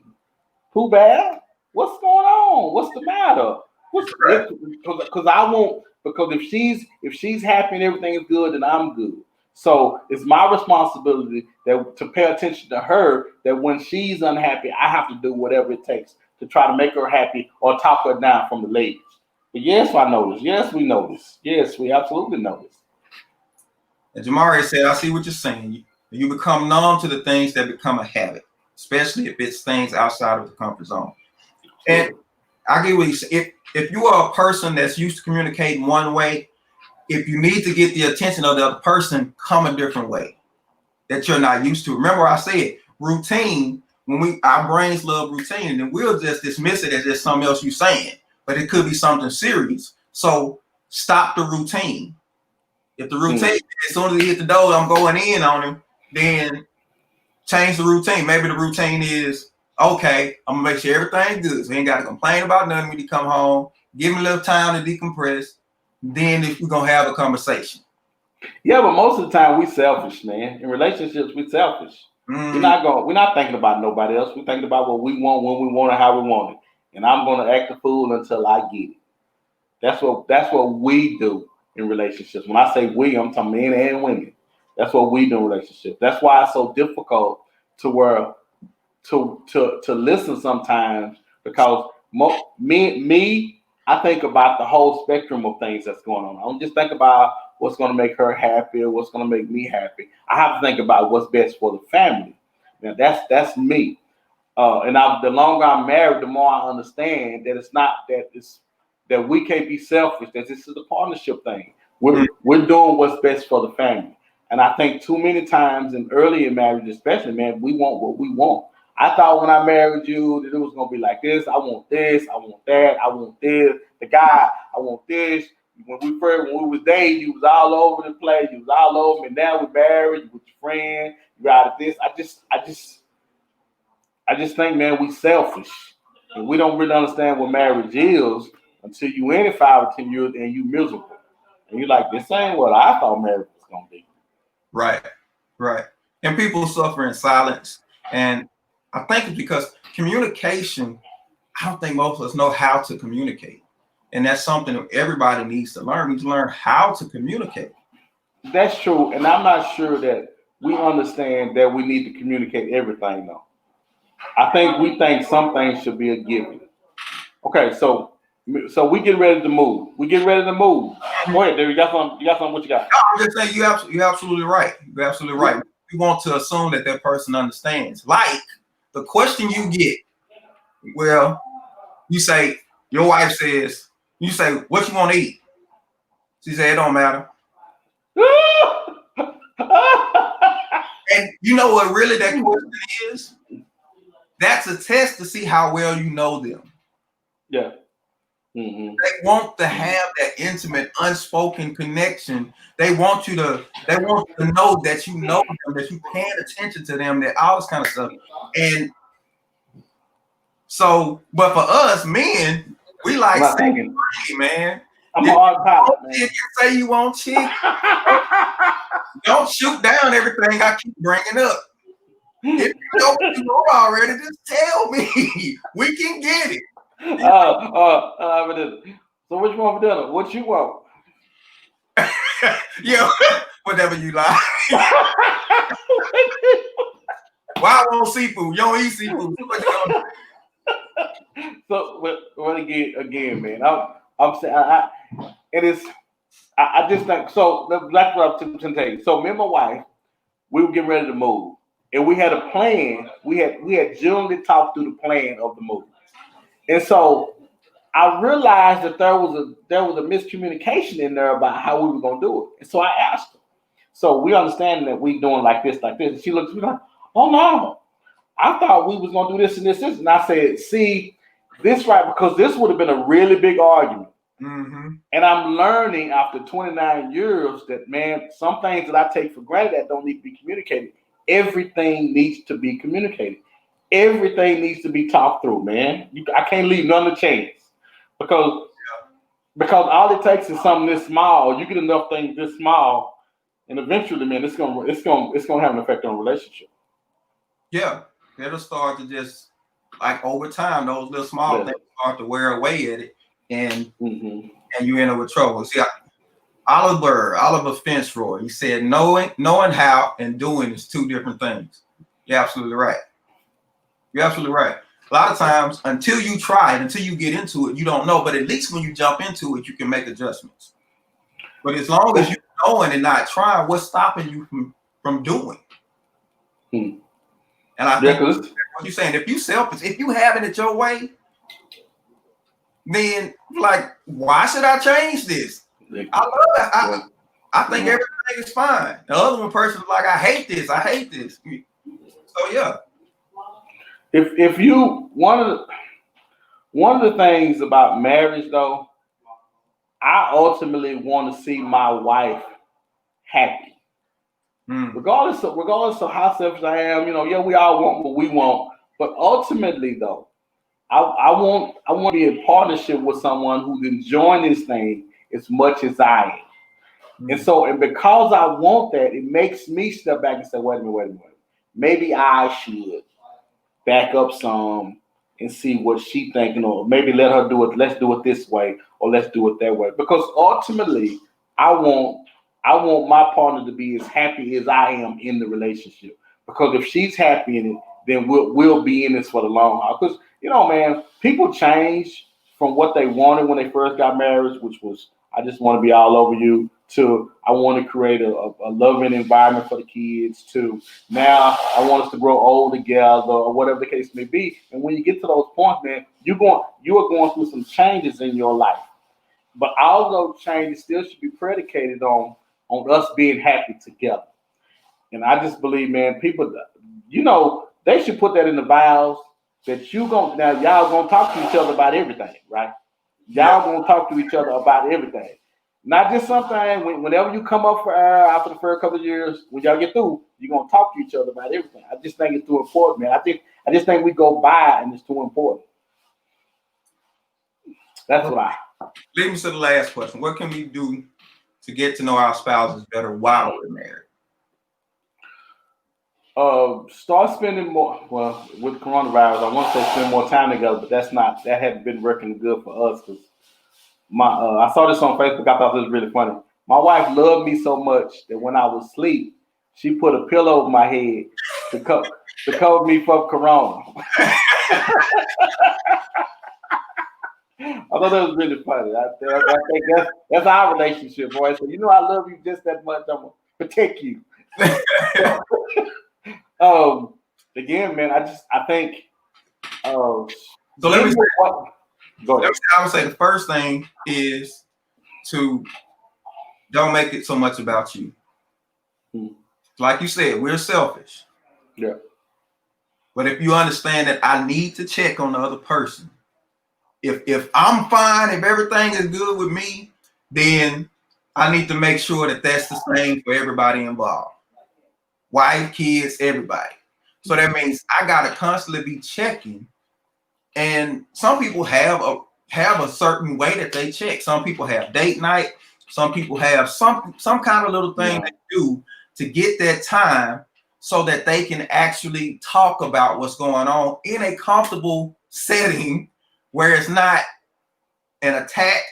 Pooh Bear, what's going on? What's the matter? Because I won't. Because if she's happy and everything is good, then I'm good. So it's my responsibility to pay attention to her. That when she's unhappy, I have to do whatever it takes to try to make her happy or talk her down from the ledge. But yes, I notice. Yes, we notice. Yes, we absolutely notice. And Jamari said, I see what you're saying. You become numb to the things that become a habit, especially if it's things outside of the comfort zone. And I get what you say. If you are a person that's used to communicating one way, if you need to get the attention of the other person, come a different way that you're not used to. Remember, I said routine. When our brains love routine, and we'll just dismiss it as just something else you're saying, but it could be something serious. So stop the routine. If the routine, as soon as he hit the door, I'm going in on him, then change the routine. Maybe the routine is, okay, I'm gonna make sure everything's good. So you ain't gotta complain about nothing when you come home. Give me a little time to decompress. Then if we're gonna have a conversation. Yeah, but most of the time we selfish, man. In relationships, we selfish. We're not thinking about nobody else. We're thinking about what we want, when we want it, how we want it. And I'm gonna act a fool until I get it. That's what we do in relationships. When I say we, I'm talking men and women. That's what we do in relationships. That's why it's so difficult to listen sometimes, because I think about the whole spectrum of things that's going on. I don't just think about what's going to make her happy or what's going to make me happy. I have to think about what's best for the family. Now that's me. The longer I'm married, the more I understand that it's not that we can't be selfish. That this is a partnership thing. We're doing what's best for the family. And I think too many times in early in marriage, especially, man, we want what we want. I thought when I married you that it was gonna be like this. I want this. I want that. I want this. The guy, I want this. When we was dating, you was all over the place. You was all over me. Now we're married. You with your friend. You out of this. I just think, man, we selfish, and we don't really understand what marriage is until you in it 5 or 10 years and you miserable, and you're like, this ain't what I thought marriage was gonna be. Right. And people suffer in silence, and I think it's because communication. I don't think most of us know how to communicate, and that's something that everybody needs to learn. We need to learn how to communicate. That's true, and I'm not sure that we understand that we need to communicate everything, though. I think we think some things should be a given. Okay, so we get ready to move. Go ahead, Derek. You got something? What you got? I'm just saying you're absolutely right. You're absolutely right. We want to assume that person understands. Like the question you get, well, you say, your wife says, you say, what you want to eat? She said, it don't matter. And you know what really that question is? That's a test to see how well you know them. Yeah. Mm-hmm. They want to have that intimate, unspoken connection. They want you to know that you know them, that you paying attention to them, that all this kind of stuff. And so, but for us men, we like saying, hey, man. I'm hard palate, man. If you say you want chicken, don't shoot down everything I keep bringing up. If you know what you want already, just tell me. We can get it. So what you want for dinner? What you want? Yeah, whatever you like. Why I want seafood? You don't eat seafood. What you gonna do? So, but again, man, I'm saying, it is. I just think so. That's what I'm tell you. So, me and my wife, we were getting ready to move, and we had a plan. We had generally talked through the plan of the move, and so I realized that there was a miscommunication in there about how we were gonna do it. And so I asked her. So we understand that we doing like this. And she looked at me like, oh no, I thought we was gonna do this and this. And I said, see, this right, because this would have been a really big argument. Mm-hmm. And I'm learning after 29 years that, man, some things that I take for granted that don't need to be communicated. Everything needs to be communicated. Everything needs to be talked through, man. I can't leave none to chance. Because all it takes is something this small. You get enough things this small, and eventually, man, it's gonna have an effect on a relationship. Yeah, it'll start to just like over time, those little small things start to wear away at it, and you end up with trouble. See, Oliver Fitzroy, he said, knowing how and doing is two different things. You're absolutely right. You're absolutely right. A lot of times, until you try it, until you get into it, you don't know. But at least when you jump into it, you can make adjustments. But as long as you're knowing and not trying, what's stopping you from doing? And I think what you're saying, if you selfish, if you having it your way, then like, why should I change this? I love that. I think everything is fine. The other one person is like, I hate this. So yeah. If you one of the things about marriage though, I ultimately want to see my wife happy. Regardless of how selfish I am, we all want what we want. But ultimately though, I want to be in partnership with someone who's enjoying this thing as much as I am. And because I want that, it makes me step back and say, wait a minute. Maybe I should back up some and see what she thinking, or maybe let her do it. Let's do it this way, or let's do it that way. Because ultimately, I want my partner to be as happy as I am in the relationship. Because if she's happy in it, then we'll be in this for the long haul. Because man, people change from what they wanted when they first got married, which was I just want to be all over you, to I want to create a loving environment for the kids, to now I want us to grow old together, or whatever the case may be. And when you get to those points, man, you are going through some changes in your life. But all those changes still should be predicated on us being happy together. And I just believe, man, people, they should put that in the vows that y'all gonna talk to each other about everything, right? Y'all gonna talk to each other about everything. Not just something, whenever you come up for air after the first couple of years, when y'all get through, you're going to talk to each other about everything. I just think it's too important, man. I just think we go by and it's too important. That's what I... Lead me to the last question. What can we do to get to know our spouses better while we're married? Start spending more, well, with coronavirus, I want to say spend more time together, but that hasn't been working good for us because I saw this on Facebook. I thought this was really funny. My wife loved me so much that when I was asleep, she put a pillow over my head to cover me from corona. I thought that was really funny. I think that's our relationship, boy. So I love you just that much. I'm gonna protect you. Again, man, I think. So let me. Go ahead. I would say the first thing is to don't make it so much about you. Like you said, we're selfish. Yeah. But if you understand that I need to check on the other person, if I'm fine, if everything is good with me, then I need to make sure that that's the same for everybody involved. Wife, kids, everybody. So that means I gotta constantly be checking. And some people have a certain way that they check. Some people have date night. Some people have some kind of little thing they do to get that time so that they can actually talk about what's going on in a comfortable setting where it's not an attack.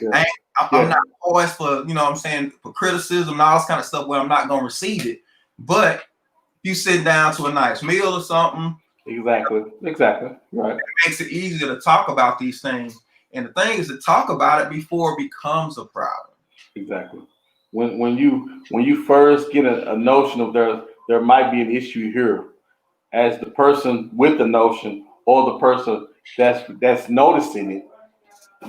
I'm not poised for, you know what I'm saying, for criticism and all this kind of stuff where I'm not going to receive it. But if you sit down to a nice meal or something, Exactly. Right. it makes it easier to talk about these things. And the thing is to talk about it before it becomes a problem. Exactly. When you first get a notion of there might be an issue here, as the person with the notion or the person that's noticing it,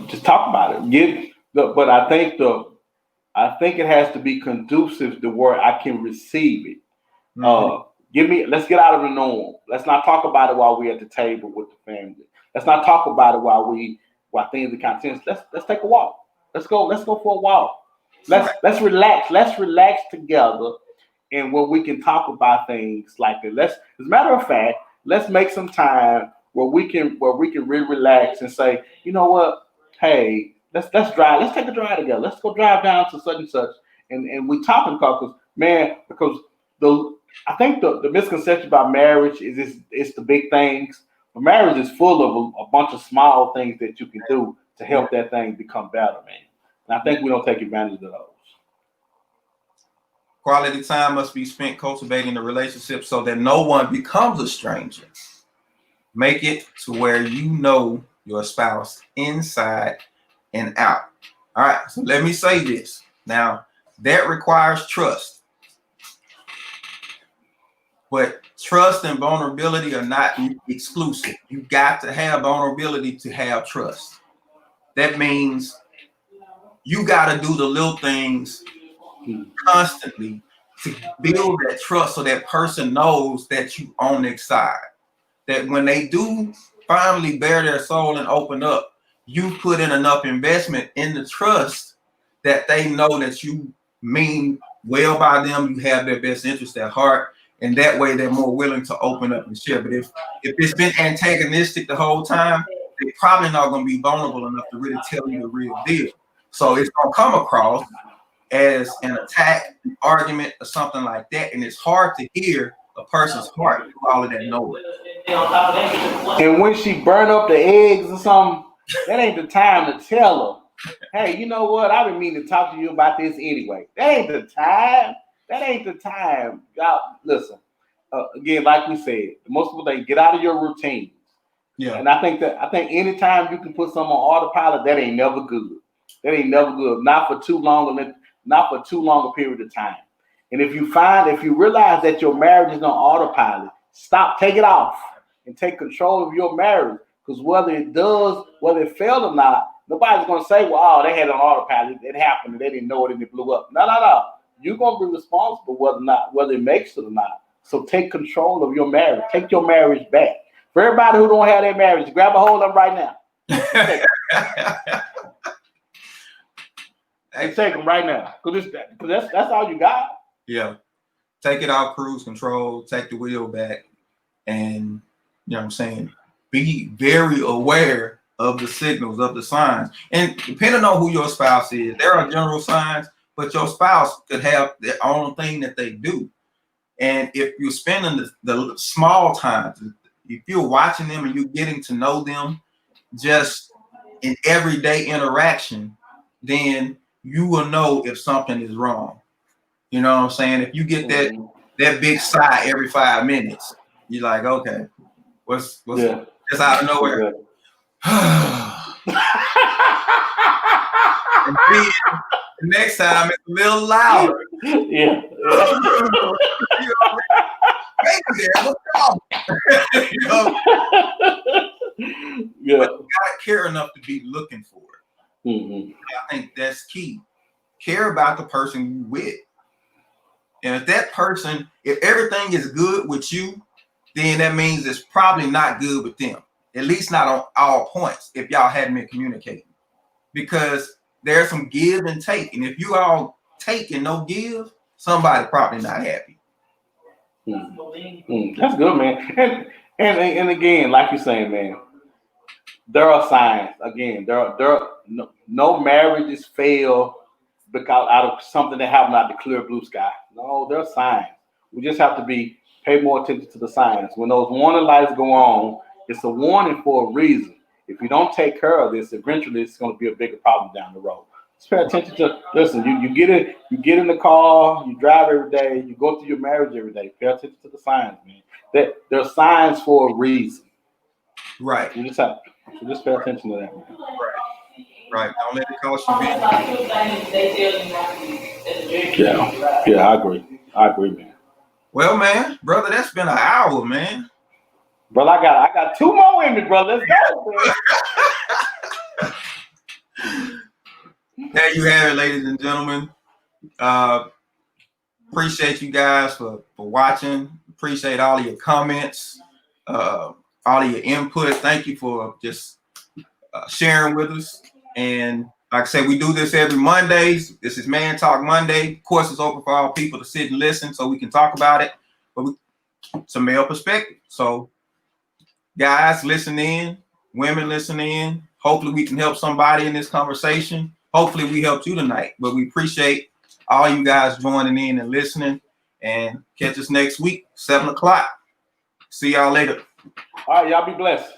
just talk about it. But I think it has to be conducive to where I can receive it. Let's get out of the norm. Let's not talk about it while we're at the table with the family. Let's not talk about it while things are kind of tense. Let's take a walk. Let's go for a walk. Let's relax. Let's relax together, and where we can talk about things like that. As a matter of fact, let's make some time where we can really relax and say, you know what? Hey, let's drive. Let's take a drive together. Let's go drive down to such and such, and we talk in the car because I think the misconception about marriage is it's the big things. But marriage is full of a bunch of small things that you can do to help that thing become better, man. And I think we don't take advantage of those. Quality time must be spent cultivating the relationship so that no one becomes a stranger. Make it to where you know your spouse inside and out. All right, so let me say this. Now, that requires trust. But trust and vulnerability are not exclusive. You got to have vulnerability to have trust. That means you got to do the little things constantly to build that trust so that person knows that you on their side. That when they do finally bare their soul and open up, you put in enough investment in the trust that they know that you mean well by them, you have their best interest at heart, and that way they're more willing to open up and share. But if it's been antagonistic the whole time, they're probably not going to be vulnerable enough to really tell you the real deal. So it's going to come across as an attack, an argument, or something like that, and it's hard to hear a person's heart through all of that noise. And when she burn up the eggs or something, that ain't the time to tell her, hey, you know what? I've been meaning to talk to you about this anyway. That ain't the time. That ain't the time. God, listen. Again, like we said, most people they get out of your routine. Yeah. And I think anytime you can put someone on autopilot, that ain't never good. That ain't never good. Not for too long a period of time. And if you realize that your marriage is on autopilot, take it off and take control of your marriage. Because whether it failed or not, nobody's gonna say, well, oh, they had it on autopilot, it happened, and they didn't know it and it blew up. No. You're gonna be responsible whether it makes it or not. So take control of your marriage. Take your marriage back. For everybody who don't have their marriage, grab a hold of them right now. Take them right now. Because that's all you got. Yeah. Take it out, cruise control, take the wheel back, and you know what I'm saying, be very aware of the signals, of the signs. And depending on who your spouse is, there are general signs, but your spouse could have their own thing that they do. And if you're spending the small times, if you're watching them and you're getting to know them just in everyday interaction, then you will know if something is wrong. You know what I'm saying? If you get that big sigh every 5 minutes, you're like, okay, what's just out of nowhere. And then the next time it's a little louder. Yeah. You know? Yeah. But you gotta care enough to be looking for it. Mm-hmm. I think that's key. Care about the person you with. And if everything is good with you, then that means it's probably not good with them. At least not on all points if y'all hadn't been communicating. Because there's some give and take. And if you all take and no give, somebody probably not happy. That's good, man. And again, like you're saying, man, there are signs. Again, there are no marriages fail because out of something that happened out of the clear blue sky. No, there are signs. We just have to pay more attention to the signs. When those warning lights go on, it's a warning for a reason. If you don't take care of this, eventually it's going to be a bigger problem down the road. Just pay attention to. Listen, you get it. You get in the car. You drive every day. You go through your marriage every day. Pay attention to the signs, man. That there are signs for a reason. Right. You just have to just pay attention to that, man. Right. Don't let it cost you business. Yeah, I agree, man. Well, man, brother, that's been an hour, man. Brother, I got 2 more in me, brother. Let's go, man. There you have it, ladies and gentlemen. Appreciate you guys for watching. Appreciate all of your comments, all of your input. Thank you for just sharing with us. And like I said, we do this every Mondays. This is Man Talk Monday. Of course, it's open for all people to sit and listen so we can talk about it. But it's a male perspective. So guys, listen in. Women, listen in. Hopefully we can help somebody in this conversation. Hopefully we helped you tonight. But we appreciate all you guys joining in and listening. And catch us next week, 7 o'clock. See y'all later. All right, y'all be blessed.